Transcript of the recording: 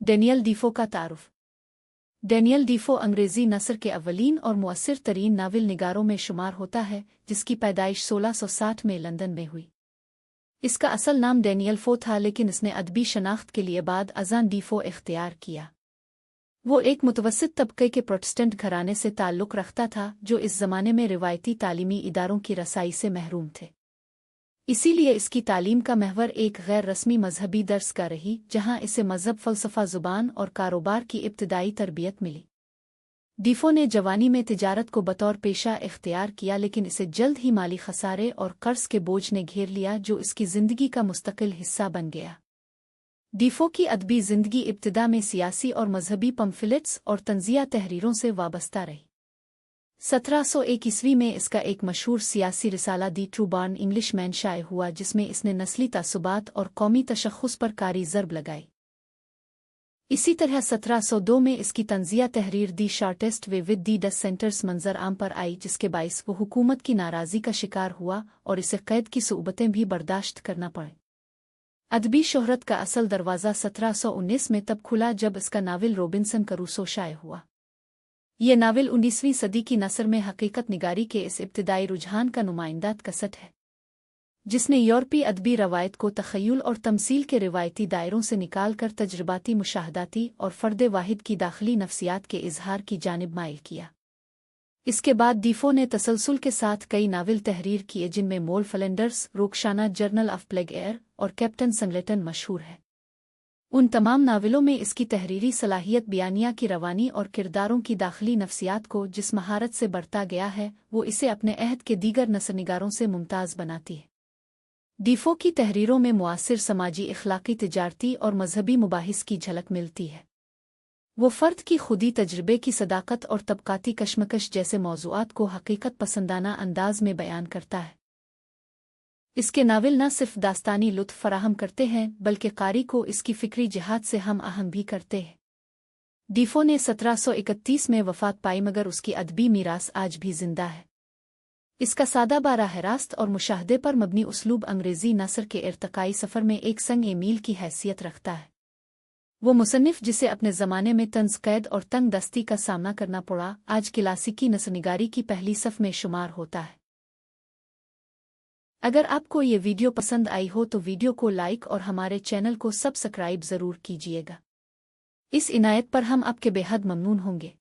Daniel डीफो का तारुफ। Daniel डीफो अंग्रेज़ी नस्र के अव्वलीन और मुअस्सिर तरीन नावल निगारों में शुमार होता है, जिसकी पैदाइश 1660 में लंदन में हुई। इसका असल नाम डेनियल फो था, लेकिन इसने अदबी शनाख्त के लिए बाद अज़ां डीफो इख्तियार किया। वो एक मुतवस्सित तबके के प्रोटेस्टेंट घराने से ताल्लुक़ रखता था, जो इस ज़माने में रिवायती तालीमी इदारों की रसाई से महरूम थे। इसीलिए इसकी तालीम का महवर एक गैर रस्मी मजहबी दर्सगाह रही, जहाँ इसे मज़हब, फ़लसफ़ा, ज़ुबान और कारोबार की इब्तिदाई तरबियत मिली। डीफो ने जवानी में तिजारत को बतौर पेशा इख्तियार किया, लेकिन इसे जल्द ही माली खसारे और कर्ज के बोझ ने घेर लिया, जो इसकी ज़िंदगी का मुस्तकिल हिस्सा बन गया। डीफो की अदबी ज़िंदगी इब्तिदा में सियासी और मजहबी पम्फलेट्स और तंज़िया तहरीरों से वाबस्ता रही। 1701 ईस्वी में इसका एक मशहूर सियासी रिसाला दी ट्रू बॉर्न इंग्लिशमैन शाये हुआ, जिसमें इसने नस्ली तअस्सुबात और कौमी तशख़्ख़ुस पर कारी ज़रब लगाई। इसी तरह 1702 में इसकी तंज़िया तहरीर दी shortest way with the does centres मंजर आम पर आई, जिसके बाइस वो हुकूमत की नाराज़ी का शिकार हुआ और इसे कैद की सुबतें भी बर्दाश्त करना पड़े। अदबी शोहरत का असल दरवाज़ा 1719 में तब खुला जब इसका नावल रॉबिन्सन करूसो शाये हुआ। ये नावल 19वीं सदी की नस्र में हकीकत निगारी के इस इब्तिदाई रुझान का नुमाइंदा कसट है, जिसने यूरोपीय अदबी रवायत को तख़य्युल और तमसील के रिवायती दायरों से निकाल कर तजर्बाती, मुशाहदाती और फ़र्द वाहिद की दाखिली नफ्सियात के इजहार की जानिब माइल किया। इसके बाद डीफो ने तसलसल के साथ कई नावल तहरीर किए, जिनमें Moll Flanders, Roxana, journal of plague year और कैप्टन संगलेटन मशहूर है। उन तमाम नावलों में इसकी तहरीरी सलाहियत, बयानिया की रवानी और किरदारों की दाखिली नफ्सियात को जिस महारत से बरता गया है, वो इसे अपने अहद के दीगर नसरनिगारों से मुमताज़ बनाती है। डीफो की तहरीरों में मुआसिर समाजी, इखलाकी, तिजारती और मजहबी मुबाहिस की झलक मिलती है। वो फ़र्द की खुदी तजर्बे की सदाकत और तबकाती कशमकश जैसे मौज़ूआत को हकीकत पसंदाना अंदाज में बयान करता है। इसके नावल न सिर्फ दास्तानी लुत्फ़ फराहम करते हैं, बल्कि कारी को इसकी फ़िक्री जिहाद से हम आहम भी करते हैं। डीफो ने 1731 में वफ़ात पाई, मगर उसकी अदबी मीरास आज भी जिंदा है। इसका सादा, बाराह रास्त और मुशाहदे पर मबनी उसलूब अंग्रेज़ी नस्र के इर्तकाई सफ़र में एक संग मील की हैसियत रखता है। वो मुसन्निफ़ जिसे अपने ज़माने में तंज़, कैद और तंग दस्ती का सामना करना पड़ा, आज क्लासिकी नस्रनिगारी की पहली सफ़ में शुमार होता है। अगर आपको ये वीडियो पसंद आई हो तो वीडियो को लाइक और हमारे चैनल को सब्सक्राइब ज़रूर कीजिएगा। इस इनायत पर हम आपके बेहद ममनून होंगे।